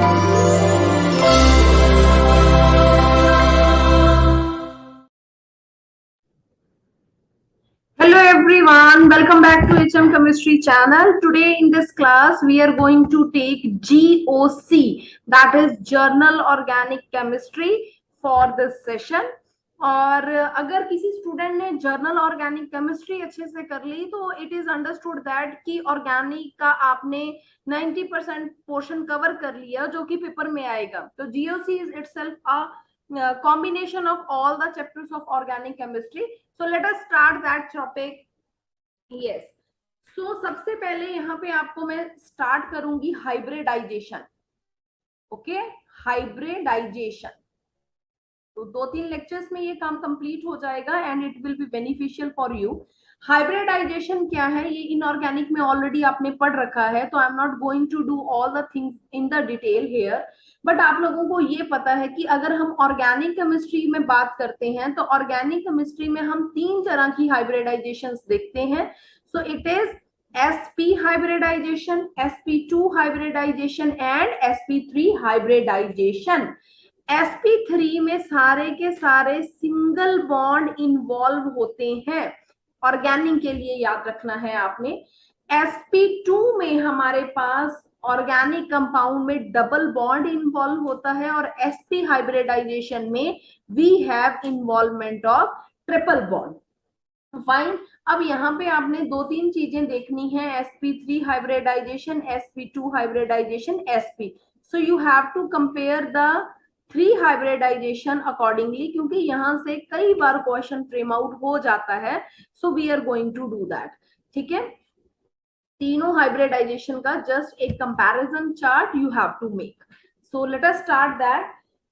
Hello everyone, welcome back to HM Chemistry channel. Today in this class we are going to take GOC, that is Journal Organic Chemistry for this session. और अगर किसी student ने journal organic chemistry अच्छे से कर ली तो it is understood that कि organic का आपने 90% पोर्शन कवर कर लिया जो कि पेपर में आएगा. तो GOC is itself a combination of all the chapters of organic chemistry. So let us start that topic. Yes. So सबसे पहले यहाँ पे आपको मैं स्टार्ट करूंगी हाइब्रिडाइजेशन. Okay, hybridisation. तो 2-3 लेक्चर्स में ये काम कंप्लीट हो जाएगा and it will be beneficial for you. Hybridisation क्या है ये इनऑर्गेनिक में ऑलरेडी आपने पढ़ रखा है, तो I am not going to do all the things in the detail here. But आप लोगों को ये पता है कि अगर हम ऑर्गेनिक केमिस्ट्री में बात करते हैं तो ऑर्गेनिक केमिस्ट्री में हम 3 तरह की हाइब्रिडाइजेशन देखते हैं. So it is sp hybridization, sp2 hybridization and sp3 hybridization. sp3 में सारे के सारे सिंगल बॉन्ड इन्वॉल्व होते हैं. ऑर्गेनिक के लिए याद रखना है आपने. sp2 में हमारे पास ऑर्गेनिक कंपाउंड में डबल बॉन्ड इन्वॉल्व होता है और sp हाइब्रिडाइजेशन में we have involvement of triple bond. Fine. अब यहाँ पे आपने 2-3 चीजें देखनी है. sp3 hybridisation, sp2 hybridisation, sp. So you have to compare the 3 hybridisation accordingly, क्योंकि यहाँ से कई बार क्वेश्चन फ्रेम आउट हो जाता है. So we are going to do that. ठीक है, तीनों हाइब्रिडाइजेशन का जस्ट एक comparison chart you have to make. So let us start that.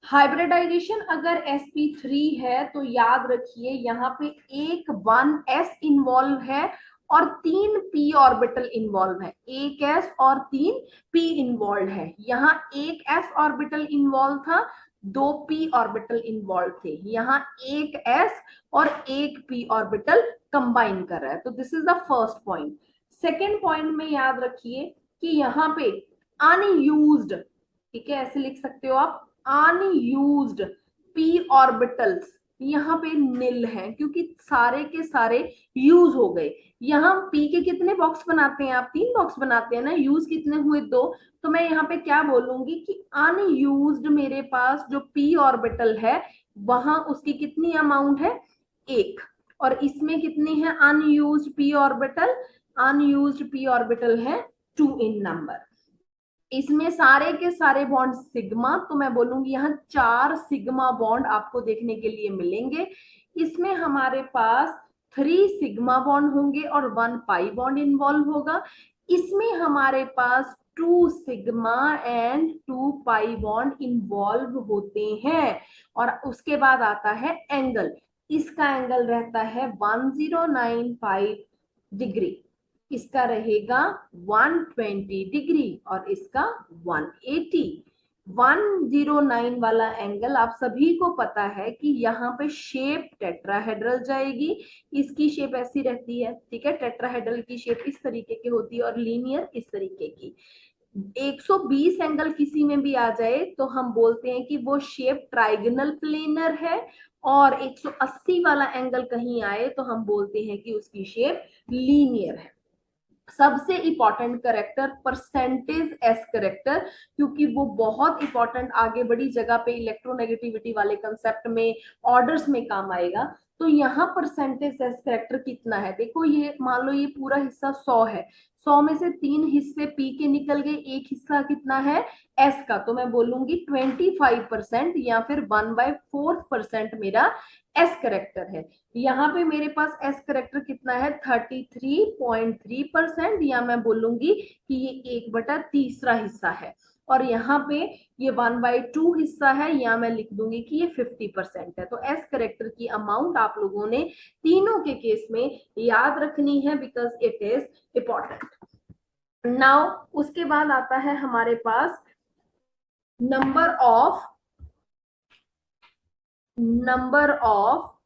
Hybridisation अगर sp3 है तो याद रखिए यहाँ पे एक 1s इन्वॉल्व है और 3 p ऑर्बिटल इन्वॉल्व है. एक s और 3 p इन्वॉल्व है. यहाँ एक s ऑर्बिटल इन्वॉल्व था, 2 p ऑर्बिटल इन्वॉल्व थे. यहाँ एक s और एक p ऑर्बिटल कंबाइन कर रहा है. तो this is the first point. Second point में याद रखिए कि यहाँ पे अनयूज्ड, ठीक है, ऐसे लिख सकते हो आप, अनयूज्ड p ऑर्बिटल्स यहाँ पे नील है क्योंकि सारे के सारे यूज हो गए. यहाँ p के कितने बॉक्स बनाते हैं आप? 3 बॉक्स बनाते हैं ना. यूज कितने हुए? 2. तो मैं यहाँ पे क्या बोलूंगी कि अनयूज्ड मेरे पास जो p ऑर्बिटल है वहां उसकी कितनी अमाउंट है? 1. और इसमें कितनी है unused p orbital? Unused p orbital है 2 इन नंबर. इसमें सारे के सारे बॉन्ड सिग्मा, तो मैं बोलूंगी यहाँ 4 सिग्मा बॉन्ड आपको देखने के लिए मिलेंगे. इसमें हमारे पास 3 सिग्मा बॉन्ड होंगे और 1 पाई बॉन्ड इन्वॉल्व होगा. इसमें हमारे पास 2 sigma and 2 pi bond involve होते हैं. और उसके बाद आता है एंगल. इसका एंगल रहता है 1095 डिग्री, इसका रहेगा 120 डिग्री और इसका 180. 109 वाला एंगल आप सभी को पता है कि यहाँ पे शेप टेट्राहेड्रल जाएगी. इसकी शेप ऐसी रहती है, ठीक है. टेट्राहेड्रल की शेप इस तरीके की होती है और लीनियर इस तरीके की. 120 एंगल किसी में भी आ जाए तो हम बोलते हैं कि वो शेप ट्राइगोनल प्लेनर है. और 180 वाला एंगल कहीं आए तो हम बोलते हैं कि उसकी शेप लीनियर है. सबसे important character percentage s character, क्योंकि वो बहुत इंपॉर्टेंट आगे बड़ी जगह पे इलेक्ट्रोनेगेटिविटी वाले कंसेप्ट में, ऑर्डर्स में काम आएगा. तो यहाँ परसेंटेज एस करेक्टर कितना है? देखो, ये मान लो ये पूरा हिस्सा 100 है. 100 में से 3 हिस्से पी के निकल गए, एक हिस्सा कितना है? एस का. तो मैं बोलूंगी 25% या फिर 1/4% मेरा एस करेक्टर है. यहाँ पे मेरे पास एस करेक्टर कितना है? 33.3%, या मैं बोलूंगी कि ये 1/3 हिस्सा है. और यहाँ पे ये 1/2 हिस्सा है, या मैं लिख दूंगी कि ये 50% है. तो एस करेक्टर की अमाउंट आप लोगों ने तीनों के केस में याद रखनी है because it is important. Now उसके बाद आता है हमारे पास number of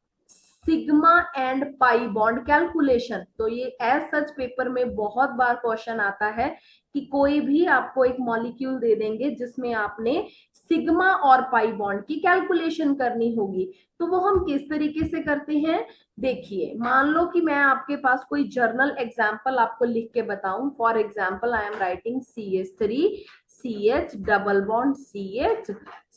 sigma and pi bond calculation. तो ये एज सच पेपर में बहुत बार क्वेश्चन आता है कि कोई भी आपको एक मॉलिक्यूल दे देंगे जिसमें आपने सिग्मा और पाई बॉन्ड की कैलकुलेशन करनी होगी। तो वो हम किस तरीके से करते हैं, देखिए मान लो कि मैं आपके पास कोई जर्नल एग्जांपल आपको लिख के बताऊं। For example I am writing CH3 CH double bond CH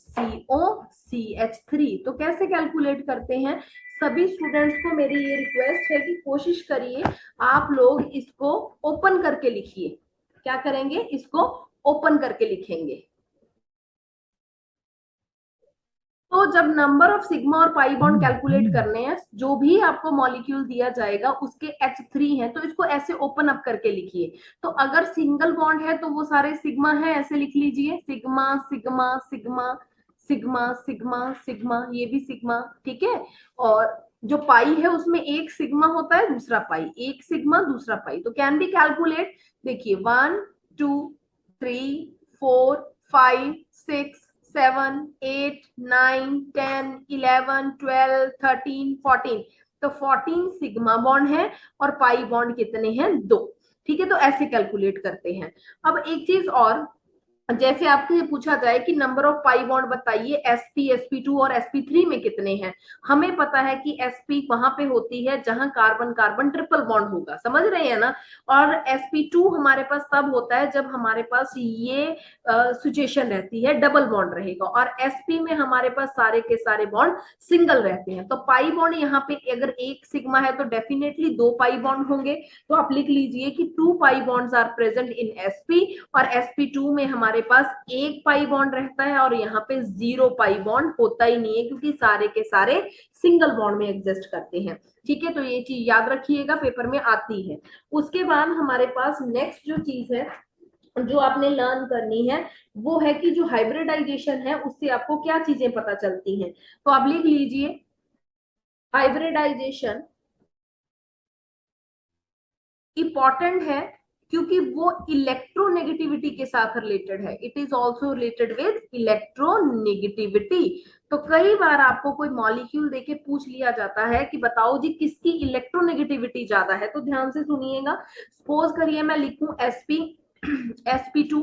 CO CH3। तो कैसे कैलकुलेट करते हैं, सभी स्टूडेंट्स को मेरी ये रिक्वेस्ट है कि कोशिश करिए आप लोग इसको ओपन करके लिखिए। क्या करेंगे, इसको ओपन करके लिखेंगे। तो जब नंबर ऑफ सिग्मा और पाई बॉन्ड कैलकुलेट करने हैं, जो भी आपको मॉलिक्यूल दिया जाएगा उसके H3 है, तो इसको ऐसे ओपन अप करके लिखिए। तो अगर सिंगल बॉन्ड है तो वो सारे सिग्मा है, ऐसे लिख लीजिए sigma sigma sigma sigma sigma sigma, ये भी सिग्मा, ठीक है। और जो पाई है उसमें एक सिग्मा होता है, दूसरा पाई, एक सिग्मा दूसरा पाई। तो कैन बी कैलकुलेट, देखिए 1 2 3 4 5 6 7 8 9 10 11 12 13 14। तो 14 सिग्मा बॉन्ड है और पाई बॉन्ड कितने हैं, 2। ठीक है, तो ऐसे कैलकुलेट करते हैं। अब एक चीज और, जैसे आपसे पूछा जाए कि नंबर ऑफ पाई बॉन्ड बताइए sp sp2 और sp3 में कितने हैं। हमें पता है कि sp वहां पे होती है जहां कार्बन कार्बन ट्रिपल बॉन्ड होगा, समझ रहे हैं ना। और sp2 हमारे पास तब होता है जब हमारे पास ये सिचुएशन रहती है डबल बॉन्ड रहेगा, और sp में हमारे पास सारे के सारे बॉन्ड सिंगल रहते हैं। तो पाई बॉन्ड यहाँ पे अगर एक सिग्मा है तो डेफिनेटली 2 पाई बॉन्ड होंगे। तो आप लिख लीजिए कि 2 pi bonds are present in sp, और sp2 में हमारे पास एक पाई बॉन्ड रहता है और यहाँ पे 0 पाई बॉन्ड होता ही नहीं है, क्योंकि सारे के सारे सिंगल बॉन्ड में एग्जिस्ट करते हैं। ठीक है, तो ये चीज याद रखिएगा, पेपर में आती है। उसके बाद हमारे पास नेक्स्ट जो चीज है जो आपने लर्न करनी है, वो है कि जो हाइब्रिडाइजेशन है उससे आपको क्या चीजें पता चलती हैं। तो आप लिख लीजिए हाइब्रिडाइजेशन इंपॉर्टेंट है क्योंकि वो इलेक्ट्रोनेगेटिविटी के साथ रिलेटेड है। It is also related with electronegativity. तो कई बार आपको कोई मॉलिक्यूल देके पूछ लिया जाता है कि बताओ जी किसकी इलेक्ट्रोनेगेटिविटी ज्यादा है। तो ध्यान से सुनिएगा, सपोज करिए मैं लिखूं sp sp2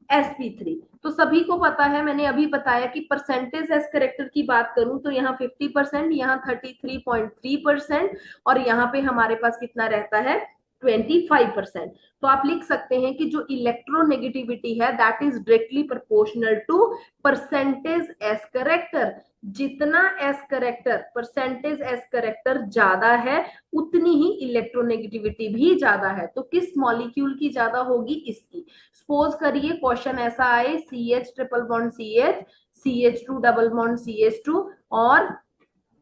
sp3। तो सभी को पता है, मैंने अभी बताया कि परसेंटेज एस करेक्टर की बात करूं तो यहाँ 50%, यहाँ 33.3%, और यहाँ पे हमारे पास कितना रहता है 25%। तो आप लिख सकते हैं कि जो इलेक्ट्रोनेगेटिविटी है that is directly proportional to percentage s character. जितना s character percentage s character ज्यादा है उतनी ही इलेक्ट्रोनेगेटिविटी भी ज्यादा है। तो किस मॉलिक्यूल की ज्यादा होगी, इसकी। सपोज करिए क्वेश्चन ऐसा आए CH triple bond CH CH2 double bond CH2 और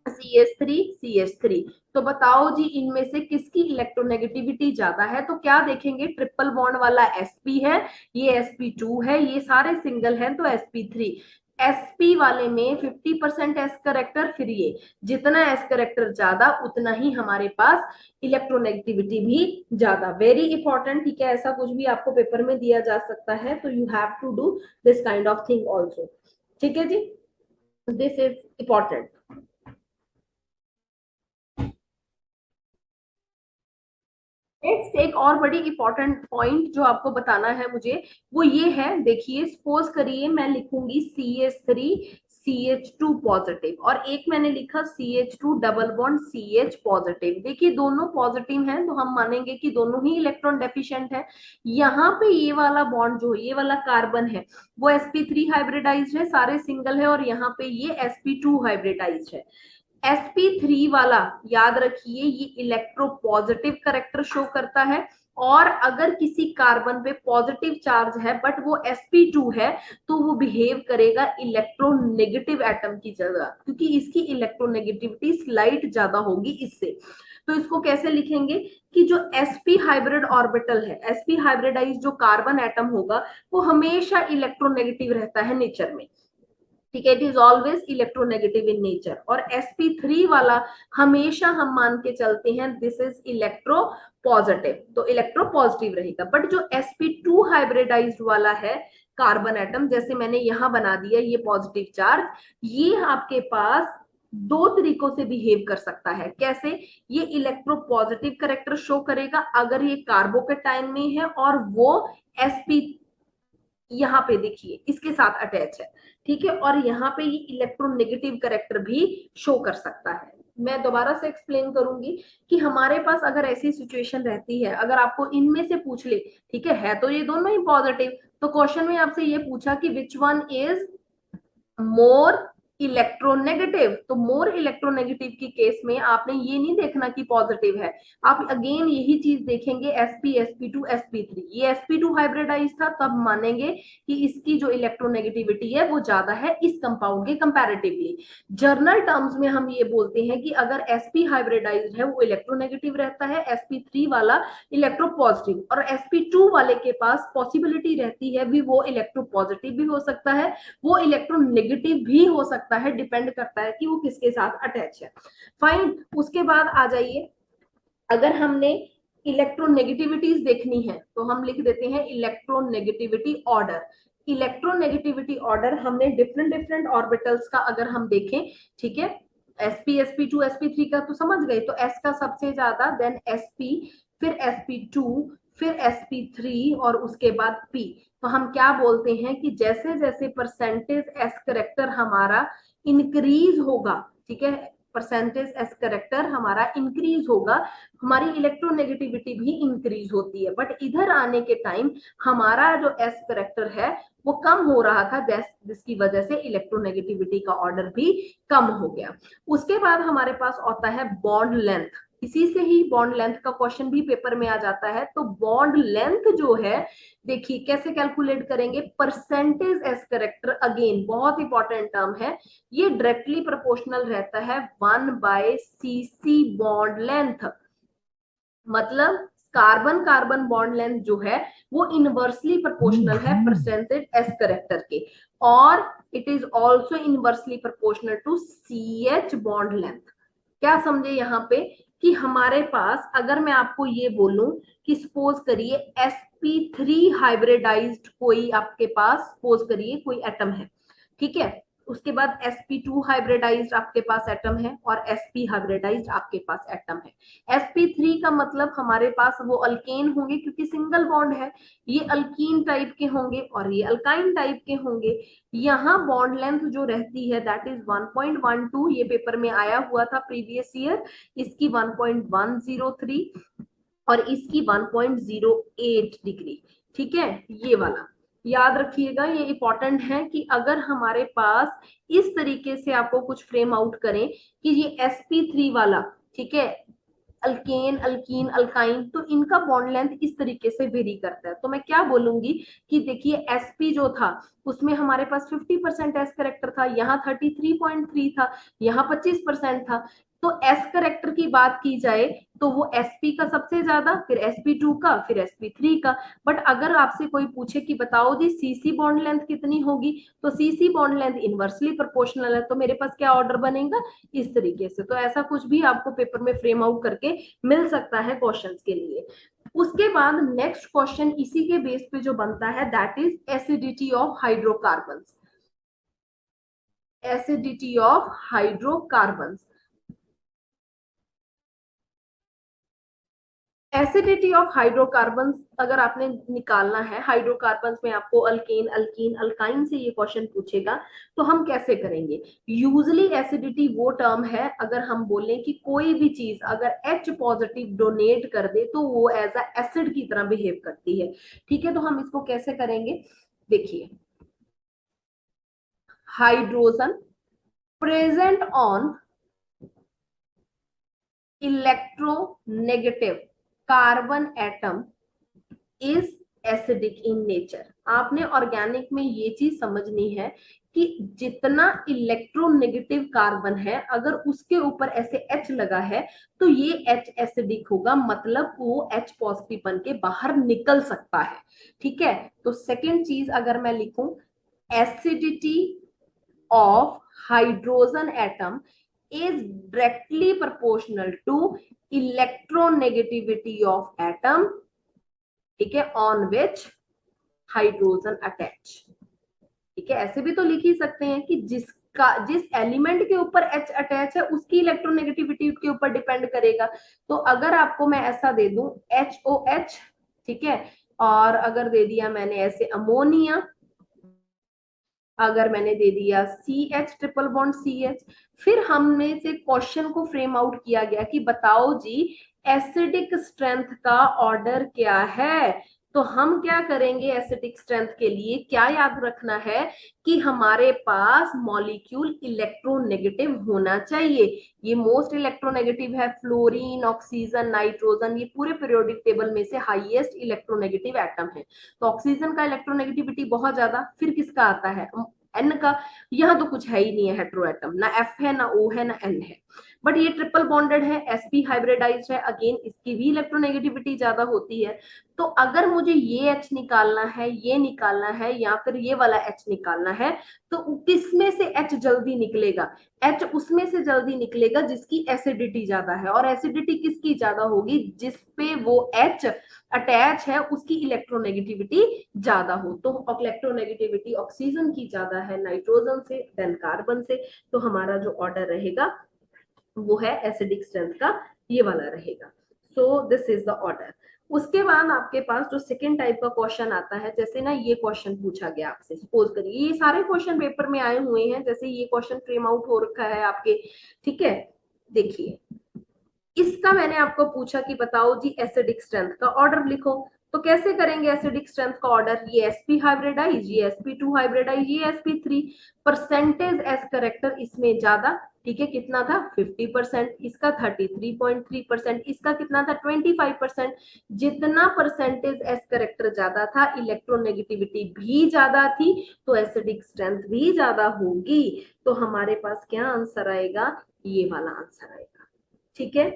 CH3 CH3। तो बताओ जी इनमें से किसकी इलेक्ट्रोनेगेटिविटी ज्यादा है। तो क्या देखेंगे, ट्रिपल बॉन्ड वाला sp है, ये sp2 है, ये सारे सिंगल हैं तो sp3। sp वाले में 50% एस करेक्टर, फिर ये जितना एस करेक्टर ज्यादा उतना ही हमारे पास इलेक्ट्रोनेगेटिविटी भी ज्यादा। वेरी इंपॉर्टेंट, ठीक है, ऐसा कुछ भी आपको पेपर में दिया जा सकता है, तो you have to do this kind of thing also. ठीक है जी, दिस इज इंपॉर्टेंट। नेक्स्ट एक और बड़ी इंपॉर्टेंट पॉइंट जो आपको बताना है मुझे, वो ये है, देखिए सपोज करिए मैं लिखूंगी CH3 CH2 पॉजिटिव और एक मैंने लिखा CH2 double bond CH positive. देखिए दोनों पॉजिटिव हैं तो हम मानेंगे कि दोनों ही इलेक्ट्रॉन डेफिशिएंट है। यहाँ पे ये वाला बॉन्ड जो ये वाला कार्बन है वो sp3 हाइब्रिडाइज्ड है, सारे सिंगल है, और यहाँ पे ये sp2 हाइब्रिडाइज्ड है। sp3 वाला याद रखिए ये इलेक्ट्रो पॉजिटिव करेक्टर शो करता है, और अगर किसी कार्बन पे पॉजिटिव चार्ज है बट वो sp2 है तो वो बिहेव करेगा इलेक्ट्रोनेगेटिव एटम की जगह, क्योंकि इसकी इलेक्ट्रोनेगेटिविटी स्लाइट ज्यादा होगी इससे। तो इसको कैसे लिखेंगे कि जो sp हाइब्रिड ऑर्बिटल है, sp हाइब्रिडाइज जो कार्बन एटम होगा वो हमेशा इलेक्ट्रोनेगेटिव रहता है नेचर में। ठीक है, it is always electronegative in nature. और sp3 वाला हमेशा हम मान के चलते हैं दिस इज इलेक्ट्रो पॉजिटिव, तो इलेक्ट्रो पॉजिटिव रहेगा। बट जो sp2 हाइब्रिडाइज्ड वाला है कार्बन एटम, जैसे मैंने यहां बना दिया ये पॉजिटिव चार्ज, ये आपके पास दो तरीकों से बिहेव कर सकता है। कैसे? ये इलेक्ट्रोपॉजिटिव करेक्टर शो करेगा अगर ये कार्बोकेटाइन में है और वो sp यहाँ पे देखिए इसके साथ अटैच है, ठीक है, और यहाँ पे ये इलेक्ट्रोनेगेटिव करेक्टर भी शो कर सकता है। मैं दोबारा से एक्सप्लेन करूंगी कि हमारे पास अगर ऐसी सिचुएशन रहती है, अगर आपको इनमें से पूछ ले, ठीक है तो ये दोनों ही पॉजिटिव, तो क्वेश्चन में आपसे ये पूछा कि which one is more electronegative, तो मोर इलेक्ट्रोनेगेटिव की केस में आपने ये नहीं देखना कि पॉजिटिव है, आप अगेन यही चीज देखेंगे sp sp2 sp3, ये sp2 हाइब्रिडाइज था तब मानेंगे कि इसकी जो इलेक्ट्रोनेगेटिविटी है वो ज्यादा है इस कंपाउंड के कंपैरेटिवली। जर्नल टर्म्स में हम ये बोलते हैं कि अगर sp हाइब्रिडाइज है वो इलेक्ट्रोनेगेटिव रहता है, sp3 वाला इलेक्ट्रोपॉजिटिव, और sp2 वाले के पास पॉसिबिलिटी रहती है भी वो इलेक्ट्रोपॉजिटिव भी हो सकता है, वो इलेक्ट्रोनेगेटिव भी हो सकता है, डिपेंड करता है कि वो किसके साथ अटैच है। फाइन, उसके बाद आ जाइए, अगर हमने इलेक्ट्रोनेगेटिविटीज देखनी है तो हम लिख देते हैं इलेक्ट्रोनेगेटिविटी ऑर्डर। इलेक्ट्रोनेगेटिविटी ऑर्डर हमने डिफरेंट डिफरेंट ऑर्बिटल्स का अगर हम देखें, ठीक है, sp sp2 sp3 का तो समझ गए, तो s का सबसे ज्यादा, देन sp, फिर sp2, फिर sp3 और उसके बाद p। तो हम क्या बोलते हैं कि जैसे जैसे परसेंटेज s करेक्टर हमारा इंक्रीज होगा, ठीक है, परसेंटेज एस करेक्टर हमारा इंक्रीज होगा, हमारी इलेक्ट्रोनेगेटिविटी भी इंक्रीज होती है। बट इधर आने के टाइम हमारा जो एस करेक्टर है वो कम हो रहा था, जिसकी वजह से इलेक्ट्रोनेगेटिविटी का ऑर्डर भी कम हो गया। उसके बाद हमारे पास आता है बॉन्ड लेंथ, इसी से ही बॉन्ड लेंथ का क्वेश्चन भी पेपर में आ जाता है। तो बॉन्ड लेंथ जो है, देखिए कैसे कैलकुलेट करेंगे, परसेंटेज एस करेक्टर, अगेन बहुत इंपॉर्टेंट टर्म है, ये डायरेक्टली प्रोपोर्शनल रहता है 1/cc बॉन्ड लेंथ, मतलब कार्बन कार्बन बॉन्ड लेंथ जो है वो इनवर्सली प्रोपोर्शनल है परसेंटेज एस करेक्टर के, और it is also inversely proportional to CH bond length. क्या समझे यहाँ पे कि हमारे पास, अगर मैं आपको ये बोलूं कि सपोज करिए sp3 हाइब्रिडाइज्ड कोई आपके पास, सपोज करिए कोई एटम है, ठीक है, उसके बाद sp2 हाइब्रिडाइज्ड आपके पास एटम है और sp हाइब्रिडाइज्ड आपके पास एटम है। sp3 का मतलब हमारे पास वो अल्केन होंगे क्योंकि सिंगल बॉन्ड है, ये अल्कीन टाइप के होंगे और ये अल्काइन टाइप के होंगे। यहाँ बॉन्ड लेंथ जो रहती है दैट इज 1.12, ये पेपर में आया हुआ था प्रीवियस ईयर, इसकी 1.103 और इसकी 1.08 डिग्री, ठीक है, ये वाला याद रखिएगा, ये इंपॉर्टेंट है कि अगर हमारे पास इस तरीके से आपको कुछ फ्रेम आउट करें कि ये sp3 वाला, ठीक है, अल्केन अल्कीन अल्काइन, तो इनका बॉन्ड लेंथ इस तरीके से वेरी करता है। तो मैं क्या बोलूंगी कि देखिए sp जो था उसमें हमारे पास 50% एस करेक्टर था, यहाँ 33.3 था, यहाँ 25% था। तो एस करेक्टर की बात की जाए तो वो sp का सबसे ज्यादा, फिर sp2 का, फिर sp3 का। बट अगर आपसे कोई पूछे कि बताओ जी cc बॉन्ड लेंथ कितनी होगी, तो cc bond length inversely proportional है, तो मेरे पास क्या ऑर्डर बनेगा, इस तरीके से। तो ऐसा कुछ भी आपको पेपर में फ्रेम आउट करके मिल सकता है क्वेश्चंस के लिए। उसके बाद नेक्स्ट क्वेश्चन इसी के बेस पे जो बनता है that is acidity of hydrocarbons, acidity of hydrocarbons. Acidity of hydrocarbons अगर आपने निकालना है, हाइड्रोकार्बन्स में आपको अल्केन अल्कीन अल्काइन से ये क्वेश्चन पूछेगा, तो हम कैसे करेंगे। यूजुअली एसिडिटी वो टर्म है, अगर हम बोलें कि कोई भी चीज अगर H पॉजिटिव डोनेट कर दे तो वो एज अ एसिड की तरह बिहेव करती है, ठीक है। तो हम इसको कैसे करेंगे, देखिए, hydrogen present on electronegative carbon atom is acidic in nature. आपने ऑर्गेनिक में ये चीज समझनी है कि जितना इलेक्ट्रोनेगेटिव कार्बन है अगर उसके ऊपर ऐसे H लगा है तो ये H एसिडिक होगा, मतलब वो H पॉजिटिव बन के बाहर निकल सकता है, ठीक है। तो सेकेंड चीज अगर मैं लिखूं, acidity of hydrogen atom is directly proportional to electronegativity of atom, ठीक है, on which hydrogen attach, ठीक है। ऐसे भी तो लिख ही सकते हैं कि जिस जिस एलिमेंट के ऊपर H अटैच है उसकी इलेक्ट्रोनेगेटिविटी के ऊपर डिपेंड करेगा। तो अगर आपको मैं ऐसा दे दूं HOH, ठीक है, और अगर दे दिया मैंने ऐसे अमोनिया, अगर मैंने दे दिया CH ट्रिपल बॉन्ड CH, फिर हमने से क्वेश्चन को फ्रेम आउट किया गया कि बताओ जी एसिडिक स्ट्रेंथ का ऑर्डर क्या है। तो हम क्या करेंगे, एसिडिक स्ट्रेंथ के लिए क्या याद रखना है कि हमारे पास मॉलिक्यूल इलेक्ट्रोनेगेटिव होना चाहिए। ये मोस्ट इलेक्ट्रोनेगेटिव है, फ्लोरीन, ऑक्सीजन, नाइट्रोजन, ये पूरे पीरियोडिक टेबल में से हाईएस्ट इलेक्ट्रोनेगेटिव एटम है। तो ऑक्सीजन का इलेक्ट्रोनेगेटिविटी बहुत ज्यादा, फिर किसका आता है एन का। यहाँ तो कुछ है ही नहीं है हेटेरो एटम, ना एफ है ना ओ है ना एन है, बट ये ट्रिपल बॉन्डेड है, sp हाइब्रिडाइज्ड है, अगेन इसकी भी इलेक्ट्रोनेगेटिविटी ज्यादा होती है। तो अगर मुझे ये H निकालना है, ये निकालना है, या फिर ये वाला H निकालना है, तो किसमें से H जल्दी निकलेगा, H उसमें से जल्दी निकलेगा जिसकी एसिडिटी ज्यादा है। और एसिडिटी किसकी ज्यादा होगी, जिसपे वो H अटैच है उसकी इलेक्ट्रोनेगेटिविटी ज्यादा हो। तो इलेक्ट्रोनेगेटिविटी ऑक्सीजन की ज्यादा है नाइट्रोजन से, देन कार्बन से। तो हमारा जो ऑर्डर रहेगा वो है एसिडिक स्ट्रेंथ का, ये वाला रहेगा। So this is the order. उसके बाद आपके पास जो सेकेंड टाइप का क्वेश्चन आता है, जैसे ना ये क्वेश्चन पूछा गया आपसे, सपोज करिए ये सारे क्वेश्चन पेपर में आए हुए हैं, जैसे ये क्वेश्चन फ्रेम आउट हो रखा है आपके, ठीक है। देखिए इसका मैंने आपको पूछा कि बताओ जी एसिडिक स्ट्रेंथ का ऑर्डर लिखो। तो कैसे करेंगे एसिडिक स्ट्रेंथ का ऑर्डर, ये sp हाइब्रिडाइज, ये sp2 हाइब्रिडाइज, ये sp3। परसेंटेज एस करेक्टर इसमें ज्यादा, ठीक है, कितना था 50%, इसका 33.3%, इसका कितना था 25%। जितना परसेंटेज एस करेक्टर ज्यादा था, इलेक्ट्रोनेगेटिविटी भी ज्यादा थी, तो एसिडिक स्ट्रेंथ भी ज्यादा होगी। तो हमारे पास क्या आंसर आएगा, ये वाला आंसर आएगा, ठीक है।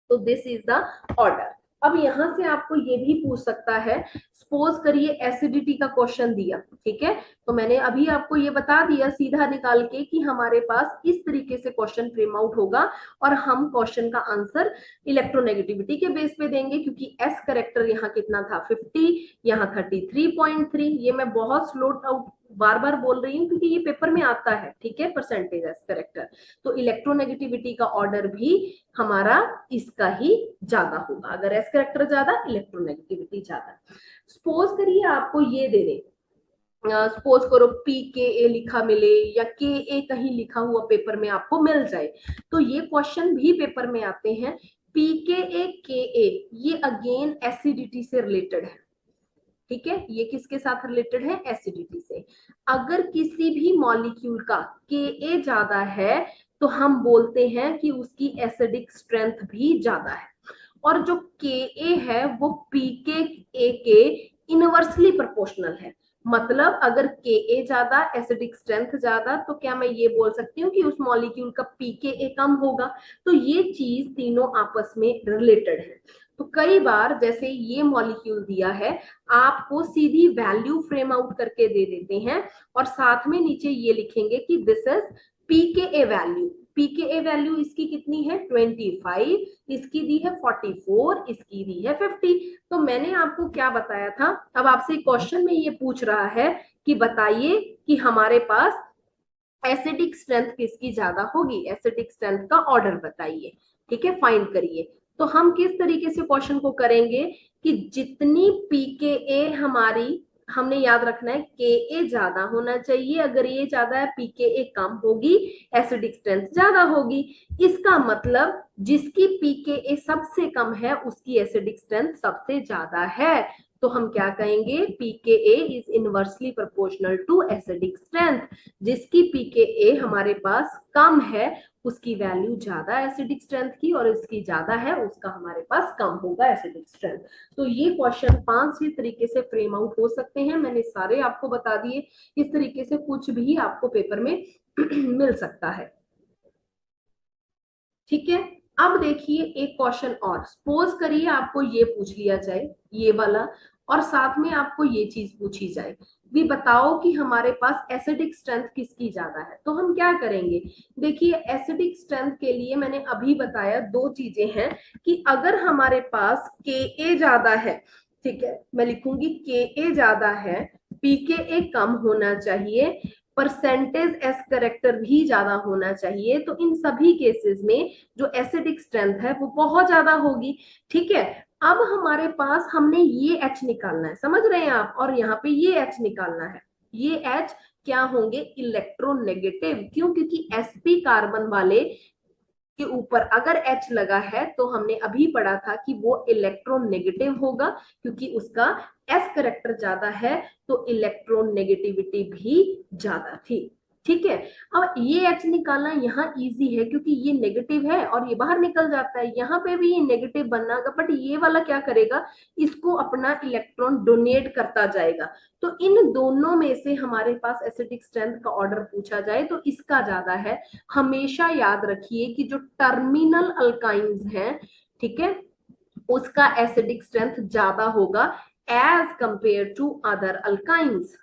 तो दिस इज द ऑर्डर। अब यहां से आपको ये भी पूछ सकता है, सपोज करिए एसिडिटी का क्वेश्चन दिया, ठीक है, तो मैंने अभी आपको ये बता दिया सीधा निकाल के कि हमारे पास इस तरीके से क्वेश्चन फ्रेम आउट होगा, और हम क्वेश्चन का आंसर इलेक्ट्रोनेगेटिविटी के बेस पे देंगे, क्योंकि एस करेक्टर यहाँ कितना था 50, यहाँ 33.3। ये मैं बहुत स्लो आउट बार बार बोल रही हूँ क्योंकि ये पेपर में आता है, ठीक है, परसेंटेज एस करेक्टर। तो इलेक्ट्रोनेगेटिविटी का ऑर्डर भी हमारा इसका ही ज्यादा होगा, अगर एस करेक्टर ज्यादा इलेक्ट्रोनेगेटिविटी ज्यादा। सपोज करिए आपको ये दे दे, सपोज करो PKA लिखा मिले या KA कहीं लिखा हुआ पेपर में आपको मिल जाए, तो ये क्वेश्चन भी पेपर में आते हैं। PKA KA ये अगेन एसिडिटी से रिलेटेड है, ठीक है, ये किसके साथ रिलेटेड है, एसिडिटी से। अगर किसी भी मॉलिक्यूल का Ka ज्यादा है तो हम बोलते हैं कि उसकी एसिडिक स्ट्रेंथ भी ज्यादा है, और जो Ka है वो PKA के इनवर्सली प्रोपोर्शनल है। मतलब अगर Ka ज्यादा, एसिडिक स्ट्रेंथ ज्यादा, तो क्या मैं ये बोल सकती हूँ कि उस मॉलिक्यूल का PKA कम होगा। तो ये चीज तीनों आपस में रिलेटेड है। तो कई बार जैसे ये मॉलिक्यूल दिया है, आपको सीधी वैल्यू फ्रेम आउट करके दे देते हैं, और साथ में नीचे ये लिखेंगे कि this is PKA value. PKA value इसकी कितनी है 25, इसकी दी है 44, इसकी दी है 50। तो मैंने आपको क्या बताया था, अब आपसे क्वेश्चन में ये पूछ रहा है कि बताइए कि हमारे पास एसिडिक स्ट्रेंथ किसकी ज्यादा होगी, एसिडिक स्ट्रेंथ का ऑर्डर बताइए, ठीक है, फाइंड करिए। तो हम किस तरीके से क्वेश्चन को करेंगे कि जितनी PKA हमारी, हमने याद रखना है Ka ज्यादा होना चाहिए, अगर ये ज्यादा है PKA कम होगी, एसिडिक स्ट्रेंथ ज्यादा होगी। इसका मतलब जिसकी PKA सबसे कम है उसकी एसिडिक स्ट्रेंथ सबसे ज्यादा है। तो हम क्या कहेंगे, PKA is inversely proportional to acidic strength. जिसकी PKA हमारे पास कम है उसकी वैल्यू ज्यादा एसिडिक स्ट्रेंथ की, और इसकी ज्यादा है उसका हमारे पास कम होगा एसिडिक स्ट्रेंथ। तो ये क्वेश्चन 5 तरीके से फ्रेम आउट हो सकते हैं, मैंने सारे आपको बता दिए। इस तरीके से कुछ भी आपको पेपर में मिल सकता है, ठीक है। अब देखिए एक क्वेश्चन और, सपोज करिए आपको ये पूछ लिया जाए ये वाला, और साथ में आपको ये चीज पूछी जाए भी बताओ कि हमारे पास एसिडिक स्ट्रेंथ किसकी ज्यादा है। तो हम क्या करेंगे, देखिए एसिडिक स्ट्रेंथ के लिए मैंने अभी बताया दो चीजें हैं कि अगर हमारे पास Ka ज्यादा है, ठीक है, मैं लिखूंगी Ka ज्यादा है, PKA कम होना चाहिए, परसेंटेज एस करेक्टर भी ज्यादा होना चाहिए। तो इन सभी केसेस में जो एसिडिक स्ट्रेंथ है वो बहुत ज्यादा होगी। ठीक है, अब हमारे पास हमने ये H निकालना है, समझ रहे हैं आप, और यहाँ पे ये H निकालना है। ये H क्या होंगे, इलेक्ट्रोनेगेटिव। क्यों, क्योंकि sp कार्बन वाले के ऊपर अगर H लगा है तो हमने अभी पढ़ा था कि वो इलेक्ट्रोनेगेटिव होगा, क्योंकि उसका S करेक्टर ज्यादा है तो इलेक्ट्रोनेगेटिविटी भी ज्यादा थी। ठीक है, अब ये H निकालना यहाँ इजी है क्योंकि ये नेगेटिव है और ये बाहर निकल जाता है। यहाँ पे भी ये नेगेटिव बनना होगा, बट ये वाला क्या करेगा, इसको अपना इलेक्ट्रॉन डोनेट करता जाएगा। तो इन दोनों में से हमारे पास एसिडिक स्ट्रेंथ का ऑर्डर पूछा जाए तो इसका ज्यादा है। हमेशा याद रखिए कि जो टर्मिनल अल्काइंस हैं, ठीक है, उसका एसिडिक स्ट्रेंथ ज्यादा होगा as compare to other alkynes.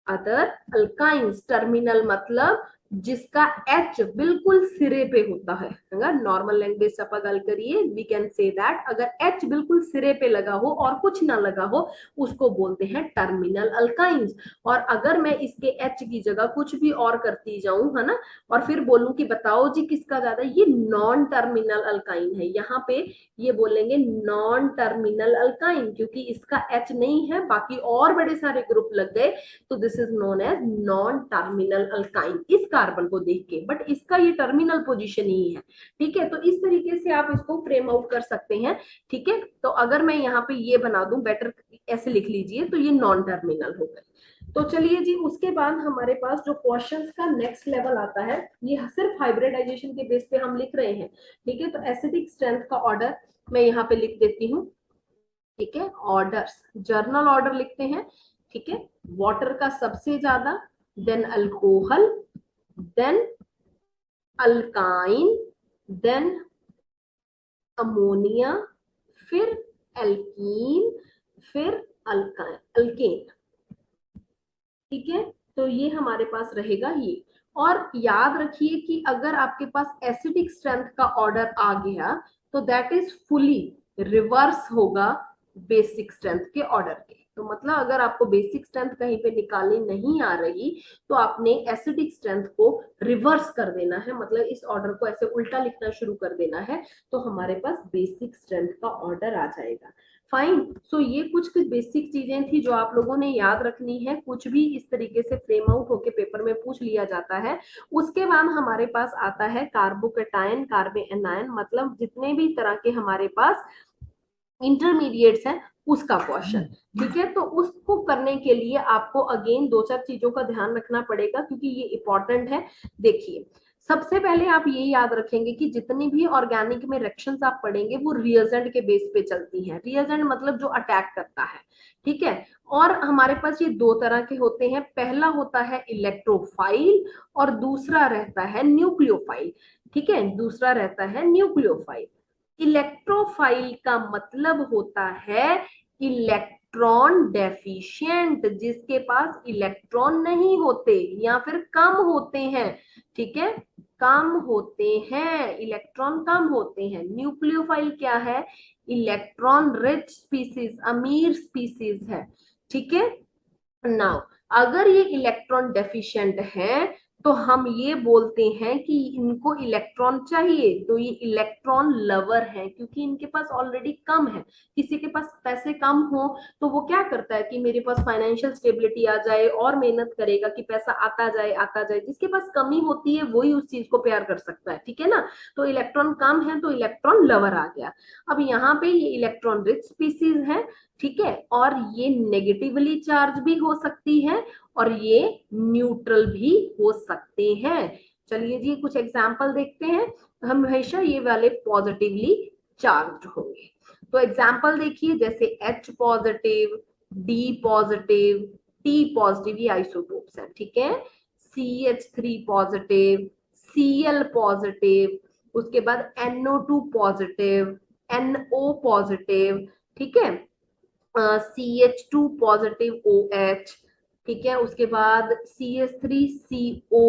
Other alkynes, terminal मतलब जिसका H बिल्कुल सिरे पे होता है। अगर नॉर्मल लैंग्वेज से आप गल करिए, वी कैन से दैट अगर H बिल्कुल सिरे पे लगा हो और कुछ ना लगा हो, उसको बोलते हैं टर्मिनल अल्काइंस। और अगर मैं इसके H की जगह कुछ भी और करती जाऊं, है ना, और फिर बोलूं कि बताओ जी किसका ज्यादा, ये नॉन टर्मिनल अल्काइन है। यहाँ पे ये बोलेंगे नॉन टर्मिनल अल्काइन, क्योंकि इसका H नहीं है, बाकी और बड़े सारे ग्रुप लग गए, तो this is known as non terminal alkyne इस कार्बन को देख के। बट इसका ये टर्मिनल पोजीशन ही है। ठीक है, तो इस तरीके से आप इसको फ्रेम आउट कर सकते हैं। ठीक है, तो अगर मैं यहाँ पे ये बना दूं, बेटर ऐसे लिख लीजिए, तो ये नॉन टर्मिनल हो गए। तो चलिए जी, उसके बाद हमारे पास जो क्वेश्चंस का नेक्स्ट लेवल आता है, ये सिर्फ हाइब्रिडाइजेशन के बेस पे हम लिख रहे हैं। ठीक है, तो एसिडिक स्ट्रेंथ का ऑर्डर मैं यहाँ पे लिख देती हूँ। ठीक है, ऑर्डर्स, जर्नल ऑर्डर लिखते हैं। ठीक है, वाटर का सबसे ज्यादा, then alcohol, then alkyne, then ammonia, फिर एल्कीन, फिर अल्केन। ठीक है, तो ये हमारे पास रहेगा ये। और याद रखिए कि अगर आपके पास एसिडिक स्ट्रेंथ का ऑर्डर आ गया तो दैट इज फुली रिवर्स होगा बेसिक स्ट्रेंथ के ऑर्डर के। तो मतलब अगर आपको बेसिक स्ट्रेंथ कहीं पे निकालनी नहीं आ रही तो आपने एसिडिक स्ट्रेंथ को रिवर्स कर देना है, मतलब इस ऑर्डर को ऐसे उल्टा लिखना शुरू कर देना है, तो हमारे पास बेसिक स्ट्रेंथ का ऑर्डर आ जाएगा। फाइन। सो ये कुछ बेसिक चीजें थी जो आप लोगों ने याद रखनी है। कुछ भी इस तरीके से फ्रेम आउट होके पेपर में पूछ लिया जाता है। उसके बाद हमारे पास आता है कार्बोकेटायन, कार्बोएनायन, मतलब जितने भी तरह के हमारे पास इंटरमीडिएट्स हैं उसका क्वेश्चन। ठीक है, तो उसको करने के लिए आपको अगेन दो चार चीजों का ध्यान रखना पड़ेगा क्योंकि ये इंपॉर्टेंट है। देखिए, सबसे पहले आप ये याद रखेंगे कि जितनी भी ऑर्गेनिक में रिएक्शंस आप पढ़ेंगे वो रिएजेंट के बेस पे चलती हैं। रिएजेंट मतलब जो अटैक करता है। ठीक है, और हमारे पास ये दो तरह के होते हैं। पहला होता है इलेक्ट्रोफाइल और दूसरा रहता है न्यूक्लियोफाइल। ठीक है, दूसरा रहता है न्यूक्लियोफाइल। इलेक्ट्रोफाइल का मतलब होता है इलेक्ट्रॉन डेफिशिएंट, जिसके पास इलेक्ट्रॉन नहीं होते या फिर कम होते हैं। ठीक है, कम होते हैं, इलेक्ट्रॉन कम होते हैं। न्यूक्लियोफाइल क्या है, इलेक्ट्रॉन रिच स्पीसीज, अमीर स्पीसीज है। ठीक है, नाउ अगर ये इलेक्ट्रॉन डेफिशिएंट है तो हम ये बोलते हैं कि इनको इलेक्ट्रॉन चाहिए, तो ये इलेक्ट्रॉन लवर है क्योंकि इनके पास ऑलरेडी कम है। किसी के पास पैसे कम हो तो वो क्या करता है कि मेरे पास फाइनेंशियल स्टेबिलिटी आ जाए और मेहनत करेगा कि पैसा आता जाए आता जाए। जिसके पास कमी होती है वही उस चीज को प्यार कर सकता है। ठीक है ना, तो इलेक्ट्रॉन कम है तो इलेक्ट्रॉन लवर आ गया। अब यहाँ पे ये इलेक्ट्रॉन रिच स्पीसीज है। ठीक है, और ये नेगेटिवली चार्ज भी हो सकती है और ये न्यूट्रल भी हो सकते हैं। चलिए जी, कुछ एग्जांपल देखते हैं। हम हमेशा ये वाले पॉजिटिवली चार्ज होंगे। तो एग्जांपल देखिए, जैसे H positive, D positive, T positive, ये आइसोटोप्स हैं। ठीक है, CH3 पॉजिटिव, Cl पॉजिटिव, उसके बाद NO2 पॉजिटिव, NO पॉजिटिव। ठीक है, CH2 पॉजिटिव OH। ठीक है, उसके बाद CH3CO,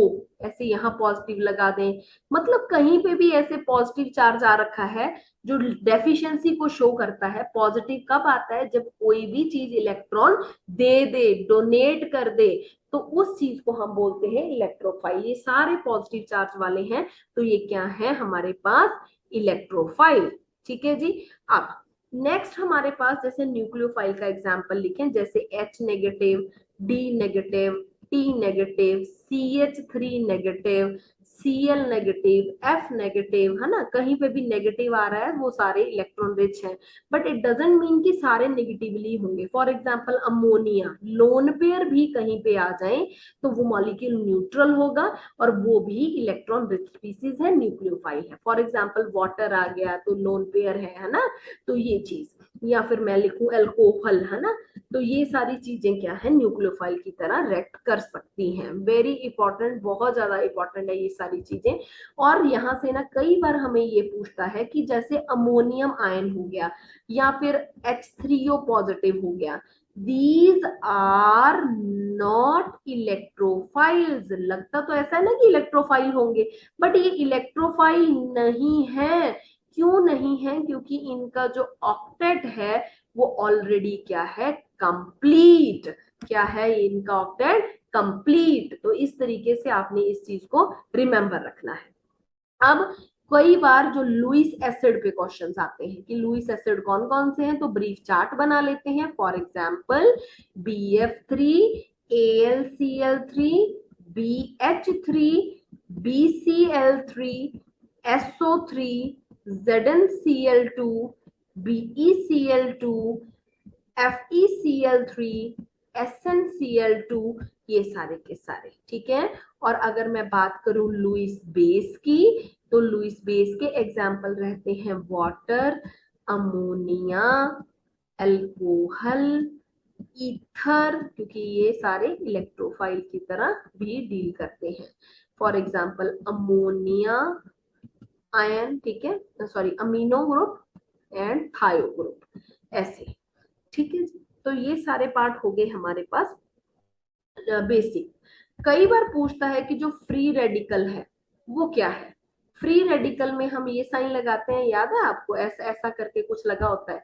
ऐसे यहाँ पॉजिटिव लगा दें। मतलब कहीं पे भी ऐसे पॉजिटिव चार्ज आ रखा है जो डेफिशिएंसी को शो करता है। पॉजिटिव कब आता है, जब कोई भी चीज इलेक्ट्रॉन दे दे, डोनेट कर दे, तो उस चीज को हम बोलते हैं इलेक्ट्रोफाइल। ये सारे पॉजिटिव चार्ज वाले हैं, तो ये क्या है हमारे पास, इलेक्ट्रोफाइल। ठीक है जी। अब नेक्स्ट हमारे पास जैसे न्यूक्लियोफाइल का एग्जांपल लिखें, जैसे H negative, D negative, T negative, CH3 negative, Cl negative, F negative, है ना, कहीं पे भी नेगेटिव आ रहा है वो सारे इलेक्ट्रॉन रिच हैं, बट इट डजंट मीन कि सारे नेगेटिवली होंगे। For example ammonia, lone pair भी कहीं पे आ जाए तो वो मॉलिक्यूल न्यूट्रल होगा और वो भी इलेक्ट्रॉन रिच स्पीसीज है, न्यूक्लियोफाइल है। फॉर एग्जांपल वाटर आ गया तो लोन पेयर है ना, तो ये चीज, या फिर मैं लिखूं अल्कोहल, है ना, तो ये सारी चीजें क्या है, न्यूक्लियोफाइल की तरह रिएक्ट कर सकती हैं। वेरी इंपॉर्टेंट, बहुत ज्यादा इंपॉर्टेंट है ये सारी चीजें। और यहाँ से ना कई बार हमें ये पूछता है कि जैसे अमोनियम आयन हो गया या फिर H3O पॉजिटिव हो गया, these are not electrophiles। लगता तो ऐसा है ना कि इलेक्ट्रोफाइल होंगे, बट ये इलेक्ट्रोफाइल नहीं है। क्यों नहीं है, क्योंकि इनका जो ऑक्टेट है वो ऑलरेडी क्या है, कंप्लीट। क्या है इनका ऑक्टेट, कंप्लीट। तो इस तरीके से आपने इस चीज को रिमेंबर रखना है। अब कई बार जो लुईस एसिड पे क्वेश्चंस आते हैं कि लुईस एसिड कौन कौन से हैं, तो ब्रीफ चार्ट बना लेते हैं। For example BF3, AlCl3, BH3, BCl3, SO3, ZnCl2, BeCl2, FeCl3, SnCl2, ये सारे के सारे। ठीक है। और अगर मैं बात करूं लुईस बेस की, तो लुईस बेस के एग्जाम्पल रहते हैं वाटर, अमोनिया, अल्कोहल, ईथर, क्योंकि ये सारे इलेक्ट्रोफाइल की तरह भी डील करते हैं। फॉर एग्जाम्पल अमोनिया आयन, ठीक है, सॉरी अमीनो ग्रुप एंड थायो ग्रुप, ऐसे। ठीक है जी। तो ये सारे पार्ट हो गए हमारे पास बेसिक। कई बार पूछता है कि जो फ्री रेडिकल है वो क्या है। फ्री रेडिकल में हम ये साइन लगाते हैं, याद है आपको, ऐसा ऐसा करके कुछ लगा होता है।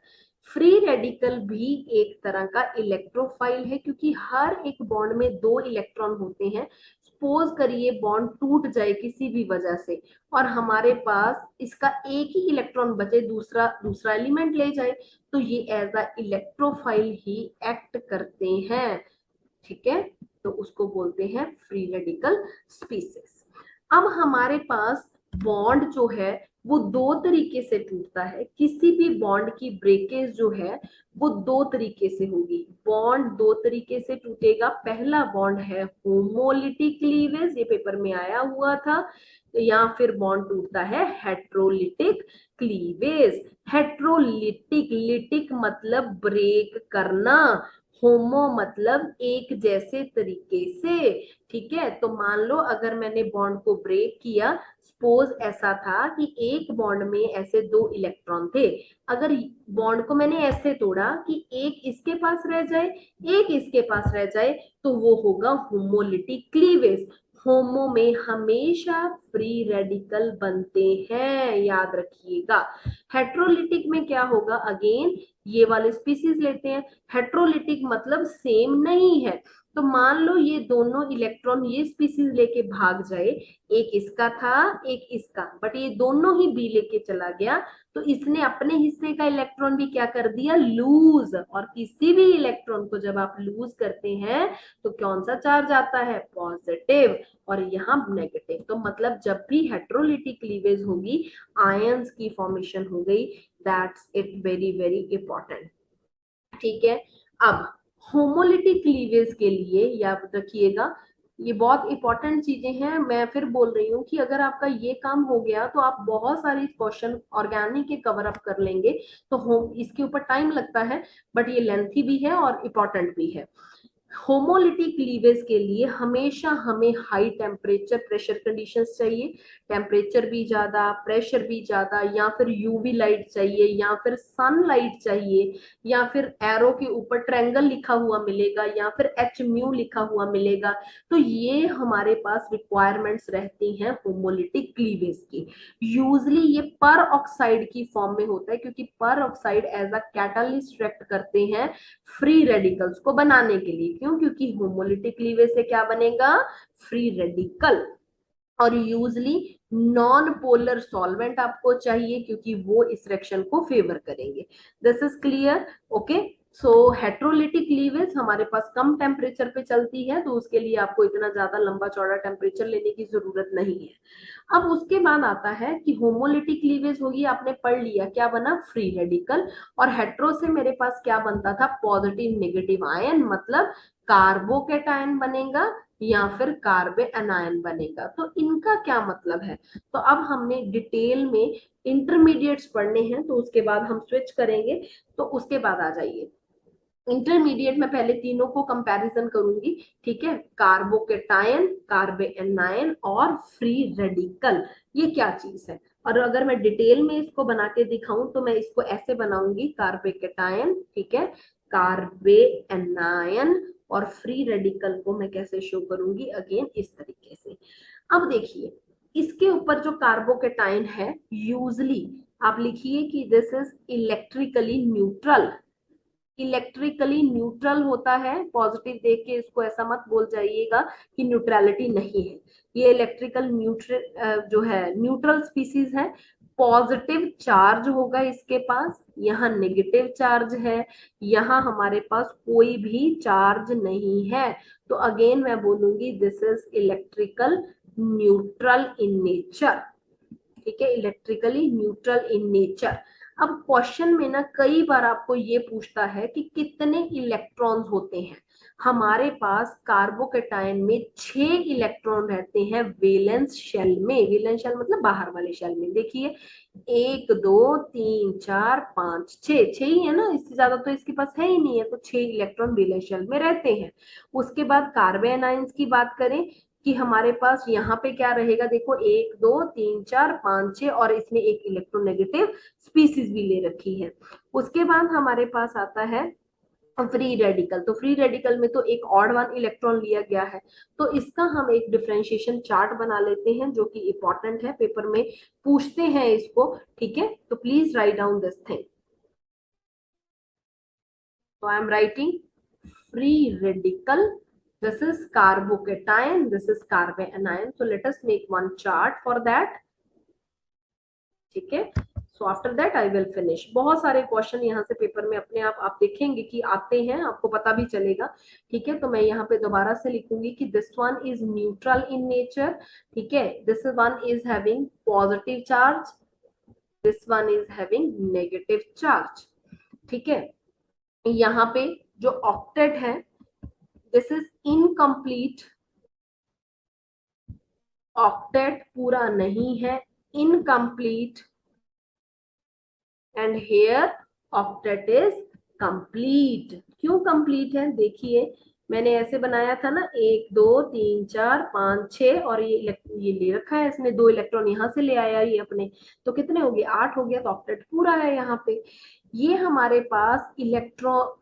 फ्री रेडिकल भी एक तरह का इलेक्ट्रोफाइल है, क्योंकि हर एक बॉन्ड में 2 इलेक्ट्रॉन होते हैं। सपोज करिए बॉन्ड टूट जाए किसी भी वजह से और हमारे पास इसका एक ही इलेक्ट्रॉन बचे, दूसरा दूसरा एलिमेंट ले जाए, तो ये एज अ इलेक्ट्रोफाइल ही एक्ट करते हैं। ठीक है, तो उसको बोलते हैं फ्री रेडिकल स्पीसीज। अब हमारे पास बॉन्ड जो है वो 2 तरीके से टूटता है। किसी भी बॉन्ड की ब्रेकेज जो है वो 2 तरीके से होगी। बॉन्ड 2 तरीके से टूटेगा। पहला बॉन्ड है होमोलिटिक क्लीवेज, ये पेपर में आया हुआ था, या फिर बॉन्ड टूटता है हेट्रोलिटिक क्लीवेज। हेट्रोलिटिक, लिटिक मतलब ब्रेक करना, होमो मतलब एक जैसे तरीके से। ठीक है, तो मान लो अगर मैंने बॉन्ड को ब्रेक किया, सपोज ऐसा था कि एक बॉन्ड में ऐसे 2 इलेक्ट्रॉन थे, अगर बॉन्ड को मैंने ऐसे तोड़ा कि एक इसके पास रह जाए, एक इसके पास रह जाए, तो वो होगा होमोलिटिक क्लीवेज। होमो में हमेशा फ्री रेडिकल बनते हैं, याद रखिएगा। हेट्रोलिटिक में क्या होगा, अगेन ये वाले स्पीसीज लेते हैं। हेट्रोलिटिक मतलब सेम नहीं है, तो मान लो ये दोनों इलेक्ट्रॉन ये स्पीसीज लेके भाग जाए, एक इसका था एक इसका, बट ये दोनों ही बी लेके चला गया, तो इसने अपने हिस्से का इलेक्ट्रॉन भी क्या कर दिया, लूज। और किसी भी इलेक्ट्रॉन को जब आप लूज करते हैं तो कौन सा चार्ज आता है, पॉजिटिव, और यहाँ नेगेटिव। तो मतलब जब भी हेट्रोलिटिक क्लीवेज होगी, आयंस की फॉर्मेशन हो गई, that's it, very very important. ठीक है। अब होमोलिटिक क्लीवेज के लिए याद रखिएगा, ये बहुत इंपॉर्टेंट चीजें हैं। मैं फिर बोल रही हूँ कि अगर आपका ये काम हो गया तो आप बहुत सारी क्वेश्चन ऑर्गेनिक के कवर अप कर लेंगे। तो होम इसके ऊपर टाइम लगता है, बट ये लेंथी भी है और इंपॉर्टेंट भी है। होमोलिटिक क्लीवेज के लिए हमेशा हमें हाई टेम्परेचर प्रेशर कंडीशंस चाहिए, टेम्परेचर भी ज्यादा, प्रेशर भी ज्यादा, या फिर यूवी लाइट चाहिए, या फिर सनलाइट चाहिए, या फिर एरो के ऊपर ट्रायंगल लिखा हुआ मिलेगा, या फिर एच म्यू लिखा हुआ मिलेगा। तो ये हमारे पास रिक्वायरमेंट्स रहती हैं होमोलिटिक क्लीवेज की। यूजली ये पर ऑक्साइड की फॉर्म में होता है, क्योंकि peroxide as a catalyst act करते हैं फ्री रेडिकल्स को बनाने के लिए। क्यों? क्योंकि होमोलिटिक क्लीवेज से क्या बनेगा? Free radical. और यूजली नॉन पोलर सॉल्वेंट आपको चाहिए क्योंकि वो इस रिएक्शन को फेवर करेंगे। This is clear? Okay. So heterolytic cleavage हमारे पास कम टेम्परेचर पे चलती है, तो उसके लिए आपको इतना ज्यादा लंबा चौड़ा टेम्परेचर लेने की जरूरत नहीं है। अब उसके बाद आता है कि होमोलिटिक क्लीवेज होगी, आपने पढ़ लिया क्या बना? Free radical. और हेट्रो से मेरे पास क्या बनता था? पॉजिटिव नेगेटिव आयन, मतलब कार्बोकेटायन बनेगा या फिर कार्बे एनायन बनेगा। तो इनका क्या मतलब है? तो अब हमने डिटेल में इंटरमीडिएट्स पढ़ने हैं, तो उसके बाद हम स्विच करेंगे। तो उसके बाद आ जाइए इंटरमीडिएट में, पहले तीनों को कंपैरिजन करूंगी, ठीक है? कार्बोकेटायन, कार्बे एनायन और फ्री रेडिकल, ये क्या चीज है? और अगर मैं डिटेल में इसको बना के दिखाऊं तो मैं इसको ऐसे बनाऊंगी, कार्बोकेटायन, ठीक है, कार्बे एनायन, और फ्री रेडिकल को मैं कैसे शो करूंगी? अगेन इस तरीके से। अब देखिए इसके ऊपर जो कार्बोकेटायन है, यूजली आप लिखिए कि this is electrically neutral. Electrically neutral होता है, पॉजिटिव देख के इसको ऐसा मत बोल जाइएगा कि न्यूट्रलिटी नहीं है। ये इलेक्ट्रिकल न्यूट्रल जो है न्यूट्रल स्पीसीज है। पॉजिटिव चार्ज होगा इसके पास, यहाँ नेगेटिव चार्ज है, यहाँ हमारे पास कोई भी चार्ज नहीं है। तो अगेन मैं बोलूंगी this is electrical neutral in nature, ठीक है, इलेक्ट्रिकली न्यूट्रल इन नेचर। अब क्वेश्चन में ना कई बार आपको ये पूछता है कि कितने इलेक्ट्रॉन्स होते हैं। हमारे पास कार्बोकेटायन में 6 इलेक्ट्रॉन रहते हैं वेलेंस शेल में। वेलेंस शेल मतलब बाहर वाले शेल में। देखिए 1 2 3 4 5 6, 6 ही है ना, इससे ज्यादा तो इसके पास है ही नहीं है, तो 6 इलेक्ट्रॉन वेलेंस शेल में रहते हैं। उसके बाद कार्बन आयंस की बात करें कि हमारे पास यहाँ पे क्या रहेगा, देखो 1 2 3 4 5 6, और इसमें एक इलेक्ट्रोनेगेटिव स्पीसीज भी ले रखी है। उसके बाद हमारे पास आता है फ्री रेडिकल। तो फ्री रेडिकल में तो एक ऑड वन इलेक्ट्रॉन लिया गया है, तो इसका हम एक डिफरेंशिएशन चार्ट बना लेते हैं जो कि इंपॉर्टेंट है, पेपर में पूछते हैं इसको, ठीक है? तो please write down this thing. So I am writing free radical. This is carbocation. This is carbanion. So let us make one chart for that. ठीक है? So after that I will finish. बहुत सारे question यहाँ से paper में अपने आप देखेंगे कि आते हैं, आपको पता भी चलेगा, ठीक है? तो मैं यहाँ पे दोबारा से लिखूंगी कि this one is neutral in nature, ठीक है? This one is having positive charge. This one is having negative charge, ठीक है? यहाँ पे जो ऑक्टेट है, दिस इज इनकम्प्लीट, ऑक्टेट पूरा नहीं है, incomplete, and here octet is complete. क्यों कंप्लीट है? देखिए मैंने ऐसे बनाया था ना, 1 2 3 4 5 6, और ये ले रखा है इसने 2 इलेक्ट्रॉन यहाँ से ले आया ये अपने, तो कितने हो गए? 8 हो गया, तो ऑक्टेट पूरा है यहाँ पे। ये हमारे पास इलेक्ट्रॉन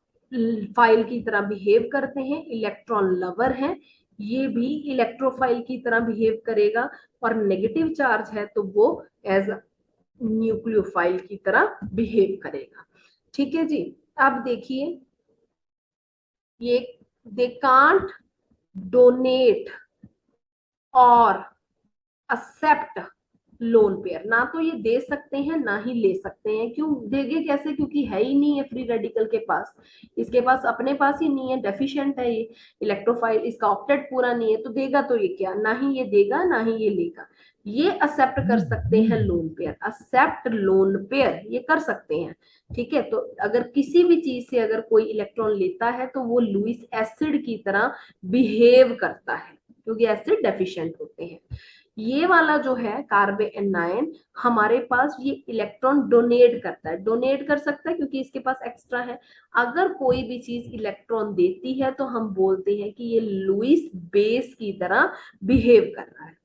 फाइल की तरह बिहेव करते हैं, इलेक्ट्रॉन लवर है, ये भी इलेक्ट्रोफाइल की तरह बिहेव करेगा, और नेगेटिव चार्ज है तो वो एज न्यूक्लियोफाइल की तरह बिहेव करेगा, ठीक है जी? अब देखिए ये दे कांट डोनेट और एक्सेप्ट लोन पेयर, ना तो ये दे सकते हैं ना ही ले सकते हैं। क्यों देंगे? कैसे? क्योंकि है ही नहीं है फ्री रेडिकल के पास, इसके पास अपने पास ही नहीं है, डेफिशिएंट है ये इलेक्ट्रोफाइल, इसका ऑक्टेट पूरा नहीं है, तो देगा तो ये क्या? ना ही ये देगा ना ही ये लेगा। ये एक्सेप्ट कर सकते हैं lone pair, accept lone pair ये कर सकते हैं, ठीक है? तो अगर किसी भी चीज से अगर कोई इलेक्ट्रॉन लेता है तो वो लुईस एसिड की तरह बिहेव करता है, क्योंकि एसिड डेफिशिएंट होते हैं। ये वाला जो है कार्बेनायन, हमारे पास ये इलेक्ट्रॉन डोनेट करता है, डोनेट कर सकता है क्योंकि इसके पास एक्स्ट्रा है। अगर कोई भी चीज इलेक्ट्रॉन देती है तो हम बोलते हैं कि ये लुईस बेस की तरह बिहेव कर रहा है।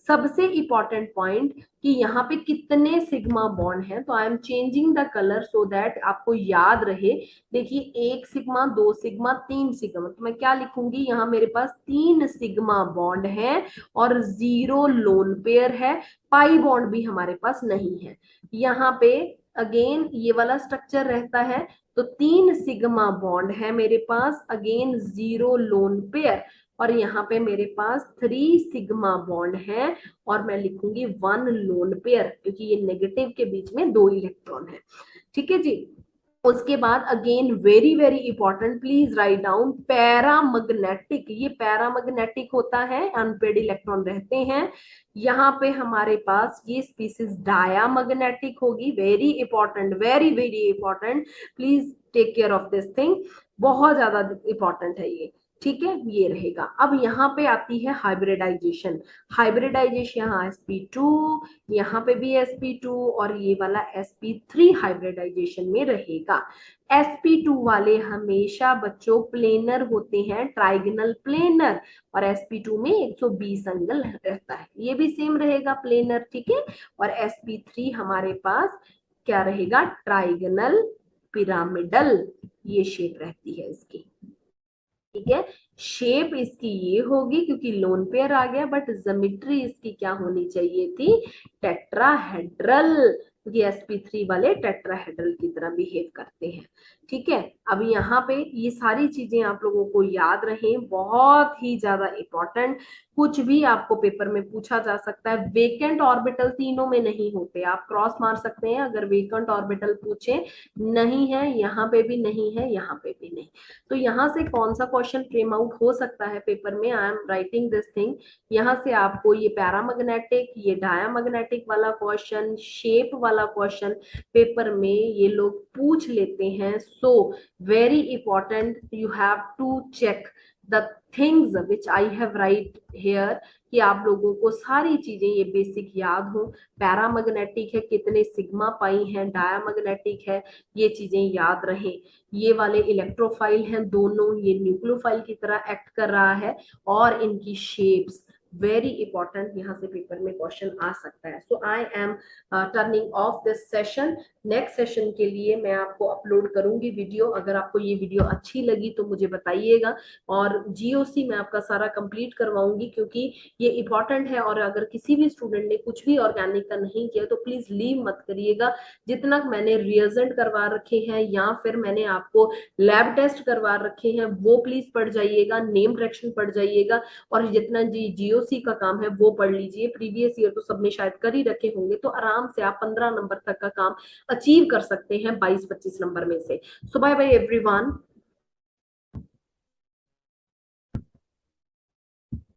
सबसे इंपॉर्टेंट पॉइंट कि यहाँ पे कितने सिग्मा बॉन्ड हैं, तो I am changing the colour so that आपको याद रहे। देखिए 1 सिग्मा 2 सिग्मा 3 सिग्मा, तो मैं क्या लिखूंगी? यहाँ मेरे पास 3 सिग्मा बॉन्ड है और 0 लोन पेयर है, पाई बॉन्ड भी हमारे पास नहीं है। यहाँ पे अगेन ये वाला स्ट्रक्चर रहता है, तो तो 3 सिग्मा बॉन्ड है मेरे पास, अगेन 0 लोन पेयर, और यहाँ पे मेरे पास 3 सिग्मा बॉन्ड है और मैं लिखूंगी 1 लोन पेयर, क्योंकि ये नेगेटिव के बीच में 2 इलेक्ट्रॉन है। ठीक है जी। उसके बाद again very very important, please write down paramagnetic. ये पैरामैग्नेटिक होता है, अनपेड इलेक्ट्रॉन रहते हैं। यहाँ पे हमारे पास ये स्पीसीज डायामैग्नेटिक होगी। Very important, very very important, please take care of this thing, बहुत ज्यादा इंपॉर्टेंट है ये। ठीक है, ये रहेगा। अब यहाँ पे आती है हाइब्रिडाइजेशन। हाइब्रिडाइजेशन, यहाँ sp2, यहाँ पे भी sp2 और ये वाला sp3 हाइब्रिडाइजेशन में रहेगा। sp2 वाले हमेशा बच्चों प्लेनर होते हैं, ट्राइगोनल प्लेनर, और sp2 में 120 एंगल रहता है, ये भी सेम रहेगा प्लेनर। ठीक है, और sp3 हमारे पास क्या रहेगा, ट्राइगोनल पिरामिडल, ये शेप रहती है इसकी। ठीक है, शेप इसकी ये होगी क्योंकि लोन पेयर आ गया, बट ज्योमेट्री इसकी क्या होनी चाहिए थी, टेट्राहेड्रल, क्योंकि sp3 वाले टेट्राहेड्रल की तरह बिहेव करते हैं। ठीक है, अब यहाँ पे ये सारी चीजें आप लोगों को याद रहें, बहुत ही ज्यादा इंपॉर्टेंट, कुछ भी आपको पेपर में पूछा जा सकता है। वेकेंट ऑर्बिटल तीनों में नहीं होते, आप क्रॉस मार सकते हैं अगर वेकेंट ऑर्बिटल पूछे, नहीं है यहाँ पे भी नहीं है, यहाँ पे भी नहीं। तो यहाँ से कौन सा क्वेश्चन फ्रेम आउट हो सकता है पेपर में, I am writing this thing. यहाँ से आपको ये पैरामैग्नेटिक, ये डायामैग्नेटिक वाला क्वेश्चन, शेप वाला क्वेश्चन पेपर में ये लोग पूछ लेते हैं। So very important, you have to check the things which I have write here, कि आप लोगों को सारी चीजें ये बेसिक याद हो। पैरामैग्नेटिक है, कितने सिग्मा पाई है, डायामैग्नेटिक है, ये चीजें याद रहें। ये वाले इलेक्ट्रोफाइल हैं दोनों, ये न्यूक्लियोफाइल की तरह एक्ट कर रहा है, और इनकी शेप्स वेरी इंपॉर्टेंट, यहाँ से पेपर में क्वेश्चन आ सकता है। So I am turning off this session. Next session के लिए मैं आपको अपलोड करूंगी वीडियो, अगर आपको ये वीडियो अच्छी लगी तो मुझे बताइएगा, और जीओसी मैं आपका सारा कंप्लीट करवाऊंगी, क्योंकि ये इंपॉर्टेंट है। और अगर किसी भी स्टूडेंट ने कुछ भी ऑर्गेनिक का नहीं किया तो प्लीज लीव मत करिएगा। जितना मैंने रिएजेंट करवा रखे हैं या फिर मैंने आपको लैब टेस्ट करवा रखे हैं वो प्लीज पढ़ जाइएगा, नेम डायरेक्शन पढ़ जाइएगा, और जितना जीओसी का काम है वो पढ़ लीजिए। प्रीवियस ईयर तो सबने शायद कर ही रखे होंगे, तो आराम से आप 15 नंबर तक का काम अचीव कर सकते हैं 22-25 नंबर में से। सो बाय बाय एवरीवन।